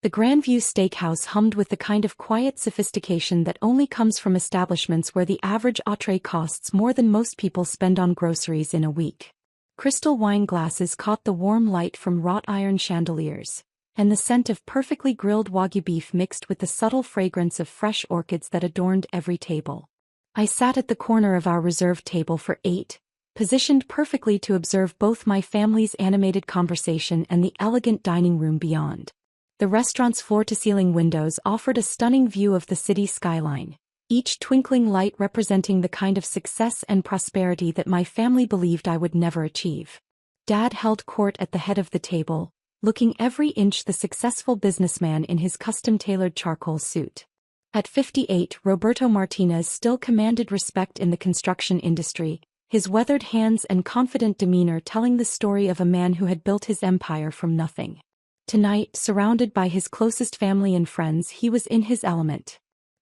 The Grandview Steakhouse hummed with the kind of quiet sophistication that only comes from establishments where the average entree costs more than most people spend on groceries in a week. Crystal wine glasses caught the warm light from wrought iron chandeliers, and the scent of perfectly grilled Wagyu beef mixed with the subtle fragrance of fresh orchids that adorned every table. I sat at the corner of our reserved table for 8, positioned perfectly to observe both my family's animated conversation and the elegant dining room beyond. The restaurant's floor-to-ceiling windows offered a stunning view of the city skyline, each twinkling light representing the kind of success and prosperity that my family believed I would never achieve. Dad held court at the head of the table, looking every inch the successful businessman in his custom-tailored charcoal suit. At 58, Roberto Martinez still commanded respect in the construction industry, his weathered hands and confident demeanor telling the story of a man who had built his empire from nothing. Tonight, surrounded by his closest family and friends, he was in his element.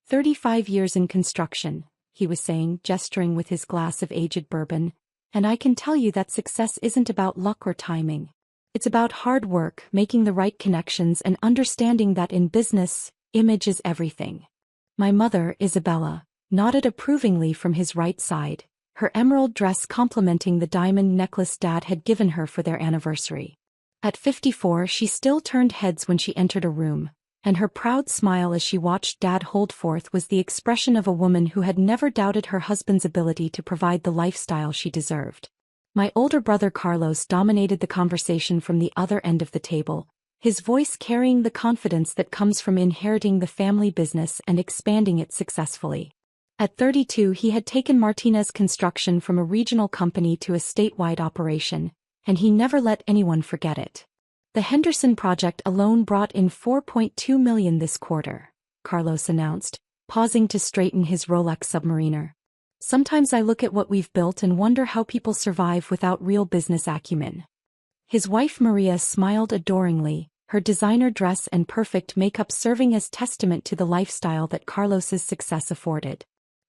35 years in construction, he was saying, gesturing with his glass of aged bourbon, and I can tell you that success isn't about luck or timing. It's about hard work, making the right connections, and understanding that in business, image is everything. My mother, Isabella, nodded approvingly from his right side, her emerald dress complementing the diamond necklace Dad had given her for their anniversary. At 54, she still turned heads when she entered a room, and her proud smile as she watched Dad hold forth was the expression of a woman who had never doubted her husband's ability to provide the lifestyle she deserved. My older brother Carlos dominated the conversation from the other end of the table, his voice carrying the confidence that comes from inheriting the family business and expanding it successfully. At 32, he had taken Martinez Construction from a regional company to a statewide operation, and he never let anyone forget it. The Henderson project alone brought in $4.2 million this quarter, Carlos announced, pausing to straighten his Rolex Submariner. Sometimes I look at what we've built and wonder how people survive without real business acumen. His wife Maria smiled adoringly, her designer dress and perfect makeup serving as testament to the lifestyle that Carlos's success afforded.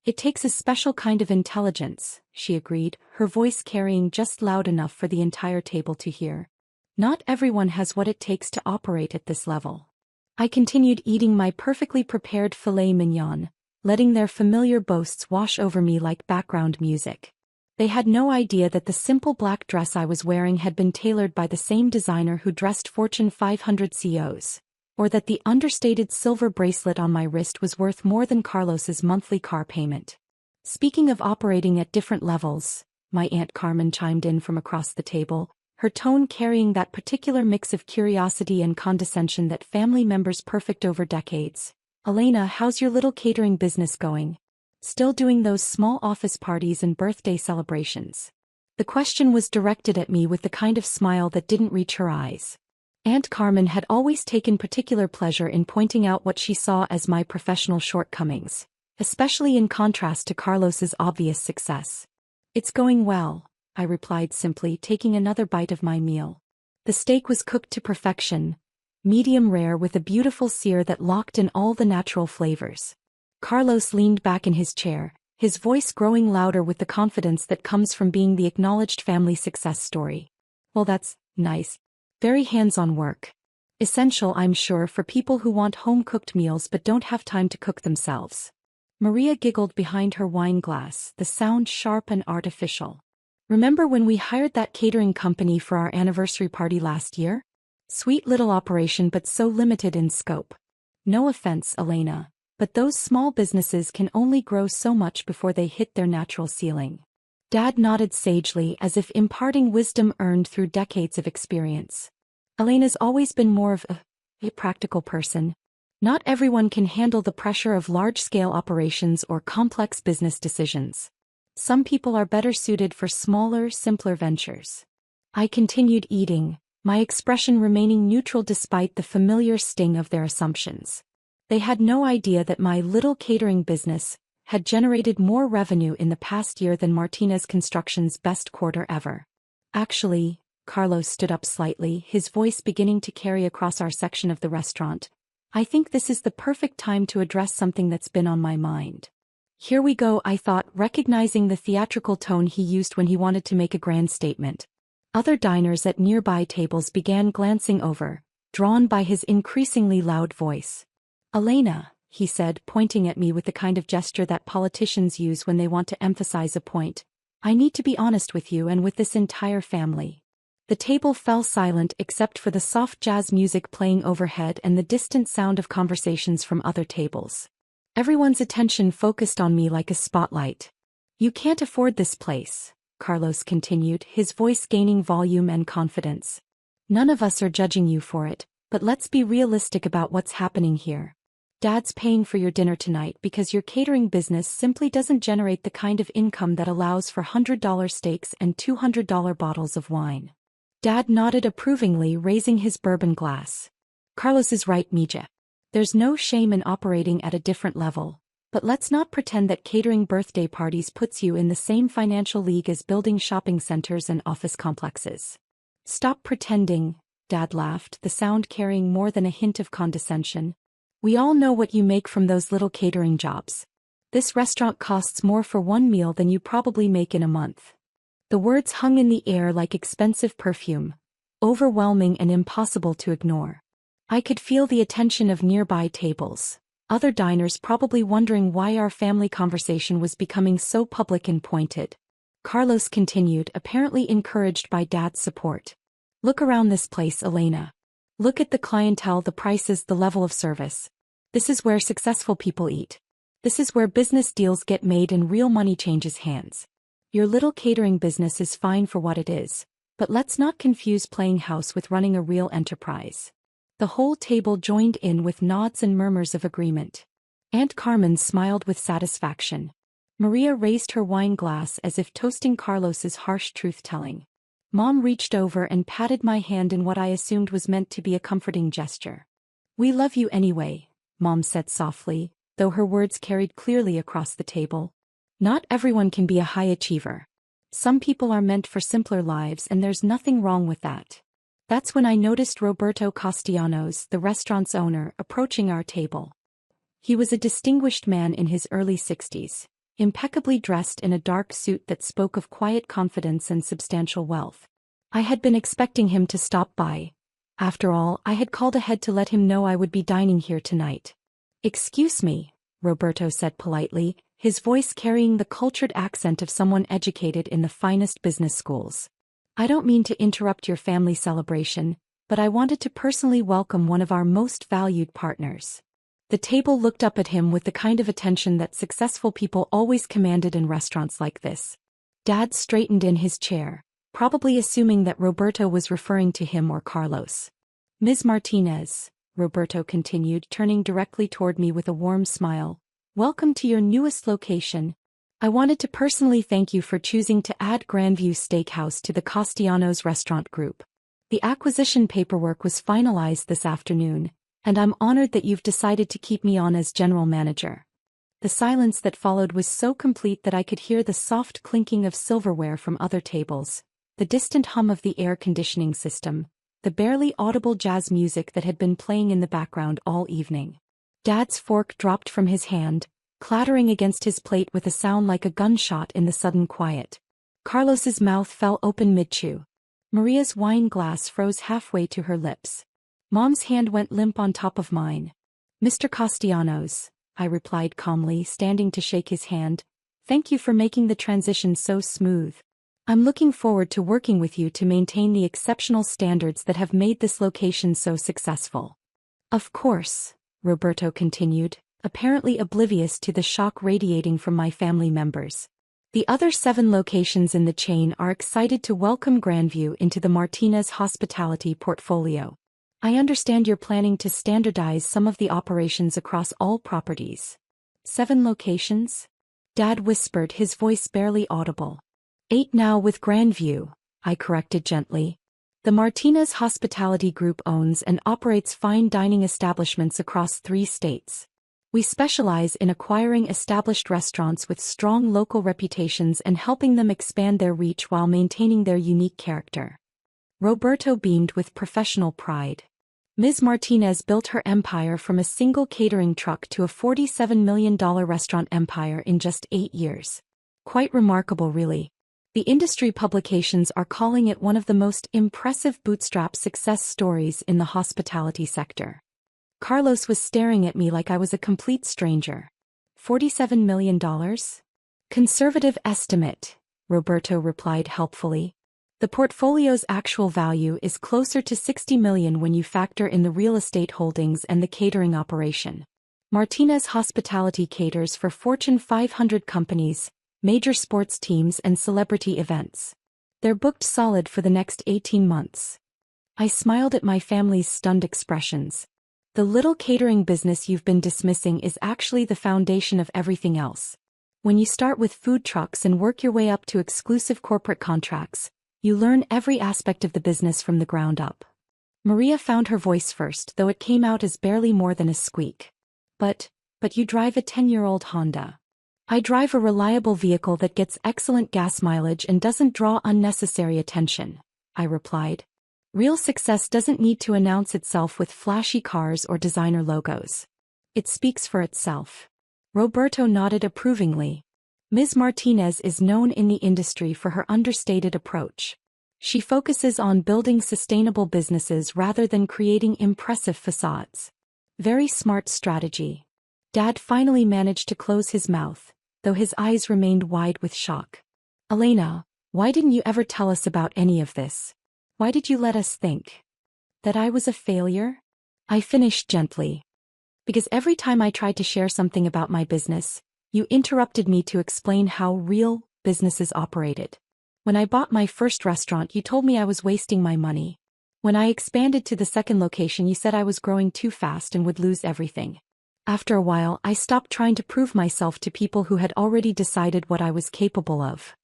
It takes a special kind of intelligence, she agreed, her voice carrying just loud enough for the entire table to hear. Not everyone has what it takes to operate at this level. I continued eating my perfectly prepared filet mignon, letting their familiar boasts wash over me like background music. They had no idea that the simple black dress I was wearing had been tailored by the same designer who dressed Fortune 500 CEOs. Or that the understated silver bracelet on my wrist was worth more than Carlos's monthly car payment. Speaking of operating at different levels, my Aunt Carmen chimed in from across the table, her tone carrying that particular mix of curiosity and condescension that family members perfect over decades. Elena, how's your little catering business going? Still doing those small office parties and birthday celebrations? The question was directed at me with the kind of smile that didn't reach her eyes. Aunt Carmen had always taken particular pleasure in pointing out what she saw as my professional shortcomings, especially in contrast to Carlos's obvious success. It's going well, I replied simply, taking another bite of my meal. The steak was cooked to perfection, medium rare with a beautiful sear that locked in all the natural flavors. Carlos leaned back in his chair, his voice growing louder with the confidence that comes from being the acknowledged family success story. Well, that's nice. Very hands-on work. Essential, I'm sure, for people who want home-cooked meals but don't have time to cook themselves. Maria giggled behind her wine glass, the sound sharp and artificial. Remember when we hired that catering company for our anniversary party last year? Sweet little operation but so limited in scope. No offense, Elena, but those small businesses can only grow so much before they hit their natural ceiling. Dad nodded sagely as if imparting wisdom earned through decades of experience. Elena's always been more of a practical person. Not everyone can handle the pressure of large-scale operations or complex business decisions. Some people are better suited for smaller, simpler ventures. I continued eating, my expression remaining neutral despite the familiar sting of their assumptions. They had no idea that my little catering business had generated more revenue in the past year than Martinez Construction's best quarter ever. Actually, Carlos stood up slightly, his voice beginning to carry across our section of the restaurant. I think this is the perfect time to address something that's been on my mind. Here we go, I thought, recognizing the theatrical tone he used when he wanted to make a grand statement. Other diners at nearby tables began glancing over, drawn by his increasingly loud voice. "Elena," he said, pointing at me with the kind of gesture that politicians use when they want to emphasize a point, "I need to be honest with you and with this entire family." The table fell silent except for the soft jazz music playing overhead and the distant sound of conversations from other tables. Everyone's attention focused on me like a spotlight. "You can't afford this place," Carlos continued, his voice gaining volume and confidence. "None of us are judging you for it, but let's be realistic about what's happening here. Dad's paying for your dinner tonight because your catering business simply doesn't generate the kind of income that allows for $100 steaks and $200 bottles of wine." Dad nodded approvingly, raising his bourbon glass. "Carlos is right, Mija. There's no shame in operating at a different level, but let's not pretend that catering birthday parties puts you in the same financial league as building shopping centers and office complexes." "Stop pretending," Dad laughed, the sound carrying more than a hint of condescension. "We all know what you make from those little catering jobs. This restaurant costs more for one meal than you probably make in a month." The words hung in the air like expensive perfume, overwhelming and impossible to ignore. I could feel the attention of nearby tables, other diners probably wondering why our family conversation was becoming so public and pointed. Carlos continued, apparently encouraged by Dad's support. "Look around this place, Elena. Look at the clientele, the prices, the level of service. This is where successful people eat. This is where business deals get made and real money changes hands. Your little catering business is fine for what it is, but let's not confuse playing house with running a real enterprise." The whole table joined in with nods and murmurs of agreement. Aunt Carmen smiled with satisfaction. Maria raised her wine glass as if toasting Carlos's harsh truth-telling. Mom reached over and patted my hand in what I assumed was meant to be a comforting gesture. "We love you anyway," Mom said softly, though her words carried clearly across the table. "Not everyone can be a high achiever. Some people are meant for simpler lives, and there's nothing wrong with that." That's when I noticed Roberto Castellanos, the restaurant's owner, approaching our table. He was a distinguished man in his early 60s, impeccably dressed in a dark suit that spoke of quiet confidence and substantial wealth. I had been expecting him to stop by. After all, I had called ahead to let him know I would be dining here tonight. "Excuse me," Roberto said politely, his voice carrying the cultured accent of someone educated in the finest business schools. "I don't mean to interrupt your family celebration, but I wanted to personally welcome one of our most valued partners." The table looked up at him with the kind of attention that successful people always commanded in restaurants like this. Dad straightened in his chair, probably assuming that Roberto was referring to him or Carlos. "Ms. Martinez," Roberto continued, turning directly toward me with a warm smile, "welcome to your newest location. I wanted to personally thank you for choosing to add Grandview Steakhouse to the Castellanos Restaurant Group. The acquisition paperwork was finalized this afternoon, and I'm honored that you've decided to keep me on as general manager." The silence that followed was so complete that I could hear the soft clinking of silverware from other tables, the distant hum of the air conditioning system, the barely audible jazz music that had been playing in the background all evening. Dad's fork dropped from his hand, clattering against his plate with a sound like a gunshot in the sudden quiet. Carlos's mouth fell open mid-chew. Maria's wine glass froze halfway to her lips. Mom's hand went limp on top of mine. "Mr. Castellanos," I replied calmly, standing to shake his hand, "thank you for making the transition so smooth. I'm looking forward to working with you to maintain the exceptional standards that have made this location so successful." "Of course," Roberto continued, apparently oblivious to the shock radiating from my family members. "The other 7 locations in the chain are excited to welcome Grandview into the Martinez hospitality portfolio. I understand you're planning to standardize some of the operations across all properties." 7 locations? Dad whispered, his voice barely audible. 8 now with Grandview, I corrected gently. The Martinez Hospitality Group owns and operates fine dining establishments across 3 states. We specialize in acquiring established restaurants with strong local reputations and helping them expand their reach while maintaining their unique character. Roberto beamed with professional pride. Ms. Martinez built her empire from a single catering truck to a $47 million restaurant empire in just 8 years. Quite remarkable, really. The industry publications are calling it one of the most impressive bootstrap success stories in the hospitality sector. Carlos was staring at me like I was a complete stranger. $47 million? Conservative estimate, Roberto replied helpfully. The portfolio's actual value is closer to $60 million when you factor in the real estate holdings and the catering operation. Martinez Hospitality caters for Fortune 500 companies, major sports teams and celebrity events. They're booked solid for the next 18 months. I smiled at my family's stunned expressions. The little catering business you've been dismissing is actually the foundation of everything else. When you start with food trucks and work your way up to exclusive corporate contracts, you learn every aspect of the business from the ground up. Maria found her voice first, though it came out as barely more than a squeak. But you drive a 10-year-old Honda. I drive a reliable vehicle that gets excellent gas mileage and doesn't draw unnecessary attention, I replied. Real success doesn't need to announce itself with flashy cars or designer logos. It speaks for itself. Roberto nodded approvingly. Ms. Martinez is known in the industry for her understated approach. She focuses on building sustainable businesses rather than creating impressive facades. Very smart strategy. Dad finally managed to close his mouth, though his eyes remained wide with shock. Elena, why didn't you ever tell us about any of this? Why did you let us think that I was a failure? I finished gently. Because every time I tried to share something about my business, you interrupted me to explain how real businesses operated. When I bought my first restaurant, you told me I was wasting my money. When I expanded to the second location, you said I was growing too fast and would lose everything. After a while, I stopped trying to prove myself to people who had already decided what I was capable of.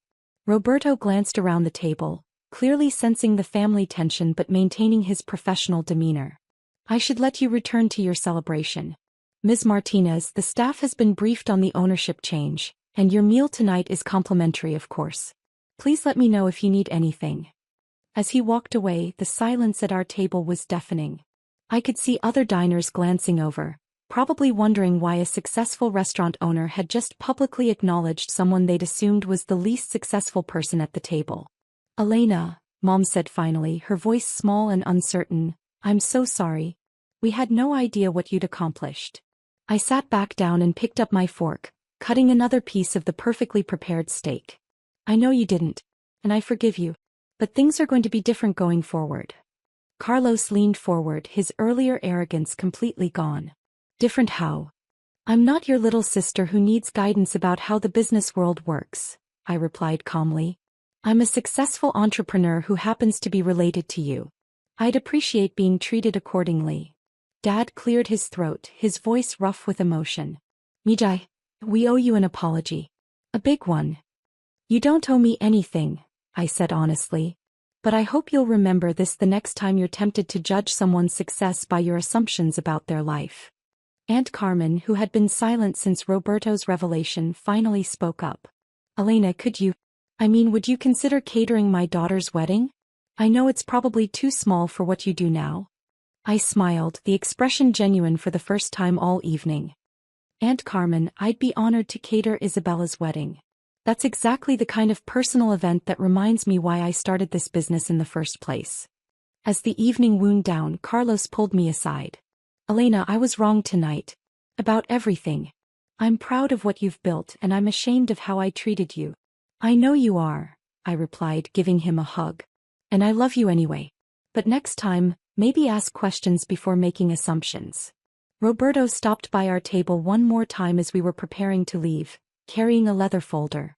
Roberto glanced around the table, clearly sensing the family tension but maintaining his professional demeanor. I should let you return to your celebration. Ms. Martinez, the staff has been briefed on the ownership change, and your meal tonight is complimentary, of course. Please let me know if you need anything. As he walked away, the silence at our table was deafening. I could see other diners glancing over, probably wondering why a successful restaurant owner had just publicly acknowledged someone they'd assumed was the least successful person at the table. Elena, Mom said finally, her voice small and uncertain, I'm so sorry. We had no idea what you'd accomplished. I sat back down and picked up my fork, cutting another piece of the perfectly prepared steak. I know you didn't, and I forgive you, but things are going to be different going forward. Carlos leaned forward, his earlier arrogance completely gone. Different how? I'm not your little sister who needs guidance about how the business world works, I replied calmly. I'm a successful entrepreneur who happens to be related to you. I'd appreciate being treated accordingly. Dad cleared his throat, his voice rough with emotion. Mijay, we owe you an apology. A big one. You don't owe me anything, I said honestly. But I hope you'll remember this the next time you're tempted to judge someone's success by your assumptions about their life. Aunt Carmen, who had been silent since Roberto's revelation, finally spoke up. Elena, would you consider catering my daughter's wedding? I know it's probably too small for what you do now. I smiled, the expression genuine for the first time all evening. Aunt Carmen, I'd be honored to cater Isabella's wedding. That's exactly the kind of personal event that reminds me why I started this business in the first place. As the evening wound down, Carlos pulled me aside. Elena, I was wrong tonight. About everything. I'm proud of what you've built and I'm ashamed of how I treated you. I know you are, I replied, giving him a hug. And I love you anyway. But next time, maybe ask questions before making assumptions. Roberto stopped by our table one more time as we were preparing to leave, carrying a leather folder.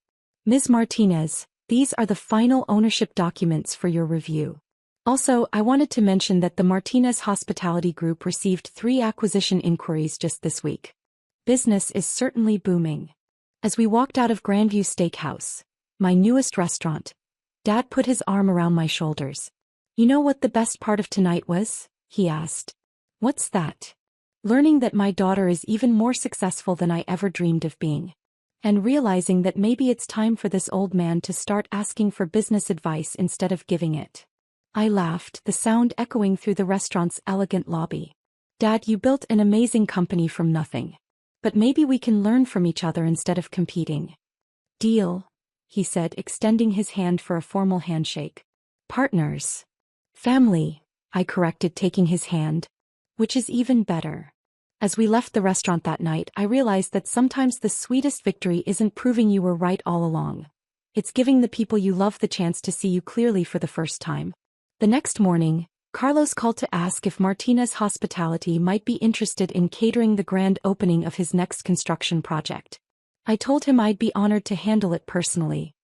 Ms. Martinez, these are the final ownership documents for your review. Also, I wanted to mention that the Martinez Hospitality Group received 3 acquisition inquiries just this week. Business is certainly booming. As we walked out of Grandview Steakhouse, my newest restaurant, Dad put his arm around my shoulders. You know what the best part of tonight was? He asked. What's that? Learning that my daughter is even more successful than I ever dreamed of being. And realizing that maybe it's time for this old man to start asking for business advice instead of giving it. I laughed, the sound echoing through the restaurant's elegant lobby. Dad, you built an amazing company from nothing. But maybe we can learn from each other instead of competing. Deal. he said, extending his hand for a formal handshake. Partners. Family, I corrected, taking his hand. Which is even better. As we left the restaurant that night, I realized that sometimes the sweetest victory isn't proving you were right all along. It's giving the people you love the chance to see you clearly for the first time. The next morning, Carlos called to ask if Martinez Hospitality might be interested in catering the grand opening of his next construction project. I told him I'd be honored to handle it personally,